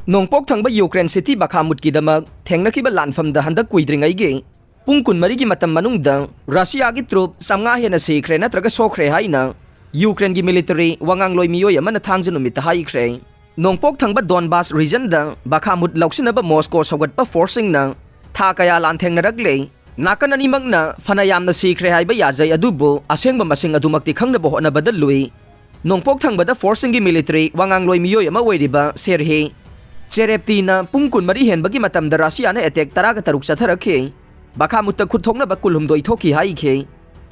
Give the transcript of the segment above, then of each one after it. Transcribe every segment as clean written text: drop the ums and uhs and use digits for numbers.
Nongpok thangba Ukraine city Bakhmut ki damak thengnakiba lanfamda handak kuidringai ge pung kunmari gi matam manungda Russia gi troop samnga hena Sikhre natraga Sokhre haina Ukraine gi military wangangloi miyoi amana thangjanumit haikre. Nongpok thangba Donbas region da Bakhmut loksinaba Moscow sawgatpa forcing na tha kaya lanthengnarakle nakan animakna fanayamna Sikhre haiba yajai adubo asengba masing adumakti khangnaba honabada lui. Nongpok thangba da forcing gi military wangangloi miyoi ama oiriba Sikhre Chereptina pungkun mari hen bagi matam da Russia na attack taraga taruk satharakhe Bakhmut ta khuthokna ba kulhumdoi thoki hai khe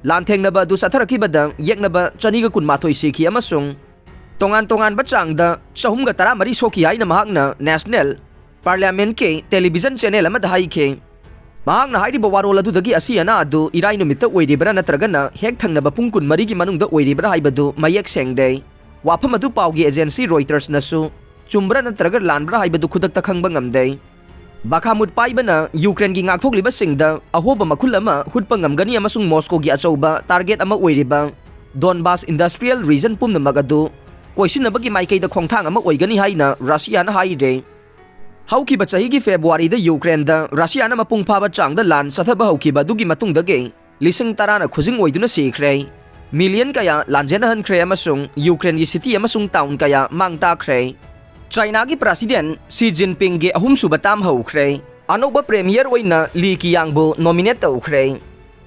lanthengna ba du satharaki bada yekna ba chaniga kun mathoi sikhi amasung tongan ba changda sahumga tara mari soki hai na mahakna national parliament ke television channel ama da hai khe mahakna hairi ba warol adu dagi asiana adu irai numita oiribra natragana hek thangna ba pungkun mari gi manungda oiribra haibadu mayek sengdei wafam adu pawgi agency Reuters nasu Chumbra natraga lanbra haibadu khudakta khangba ngamdei Bakhmut paibana Ukraine gi ngakthokliba singda ahoba makhul ama hutpa ngamgani amasung Moscow gi achouba target ama oiriba Donbas industrial region pumna magadu koisinabagi maikei da khongthang ama oigani haina Russia na haide haukiba chahi gi February da Ukraine da Russia na mapung phaba changda lan sathaba haukiba dugi matungda ge lising tarana khujing oiduna Sikhre million kaya lanjena hankhre amasung Ukraine gi city amasung town kaya mangta khre China ki President Xi Jinping ge ahum subatam haukhre anoba premier oina Li Qiangbu nominate taukhre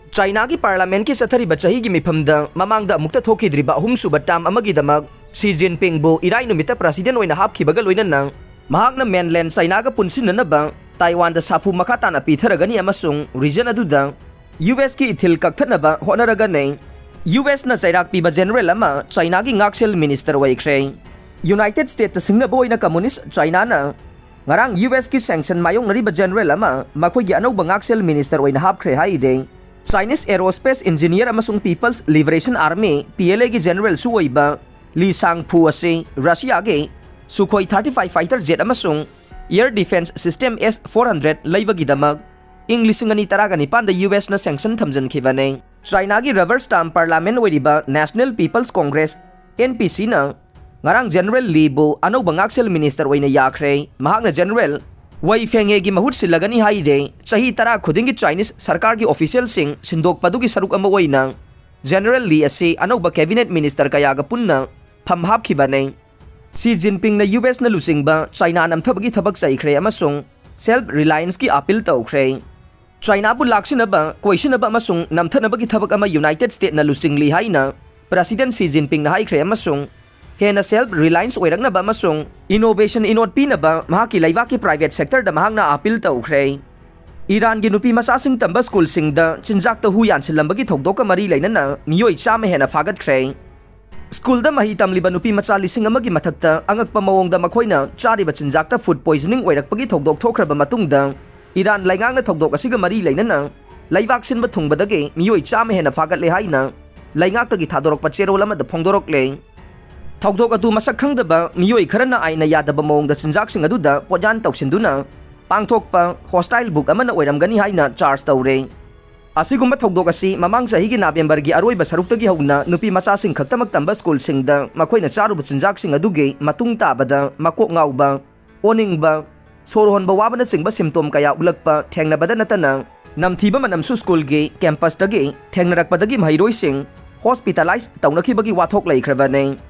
China ki parliament ki sathari bachahi gi mifamda mamangda mukta thokidriba ahum subatam amagi damak Xi Jinping bu irai numita president oina hapkhibaga loinana mahakna mainland China ga punsinna ba Taiwan da sapu makata na pitharagani amasung region aduda US ki ithil kakthana honaraga nei US na Chairak piba general ama China gi ngaksel minister waikre United States singna boy na communist China na ngarang US ki sanction mayong nariba general ama makhoi gi anau bangaksel minister oina hapkhre haide Chinese aerospace engineer amasung People's Liberation Army PLA gi general suoiba Li Shangpu ase Russia ge Sukhoi 35 fighter jet amasung air defense system S-400 leiba gi damag English ngani taragani panda US na sanction thamjan khibane China gi rubber stamp parliament oiriba National People's Congress NPC na ngarang General Li bu ano bangaksel minister oina yakre mahakna general wai fenge gi mahut silagani haide sahi tara khudingi Chinese sarkar gi official sing sindok padugi saruk ama oina General Li ase ano ba cabinet minister kaya ga punna phamhap khibane Xi Jinping na US na lusing ba China namthabagi thabak Sikhre amasung self reliance ki appeal tawkhre China bu laksina ba question ba amasung namthanabagi thabak ama United States na lusing li haina President Xi Jinping na haikre amasung Henna self-reliance oiragna ba masung innovation inod pina ba mahaki laibaki private sector da mahangna appeal taukhre Iran gi nupi masasing tamba school sing da chinjak ta huyan silambagi thokdok ka mari lainana miyoi chama hena fagat khre School da mahi tamliba nupi macha lising amagi mathakta angakpa mawong da makhoina chariba chinjak ta food poisoning oirakpagi thokdok thokraba matungda Iran laingangna thokdok asiga mari lainana laibak sinba thungbadage miyoi chama hena fagat le haina laingak tagi thadorok pachero lama da phongdorok le Thokdok adu masak khangdaba miyoi kharana aina yadaba mawongda chinjak sing aduda pojan tawsinduna pangthokpa hostile book amana oiramgani haina charge tawre asigumba thokdok asi mamang sahi gi November gi aroiba saruktagi hauna nupi macha sing khaktamak tamba school singda makhoina charuba chinjak sing aduge matung tabada makok ngauba oningba sorhonba wabana singba symptom kaya ulakpa thengnabada natana namthiba manamsu school gi campus dagi thengnarakpadagi mahairoi sing hospitalized tawnakibagi wathok laikhrabane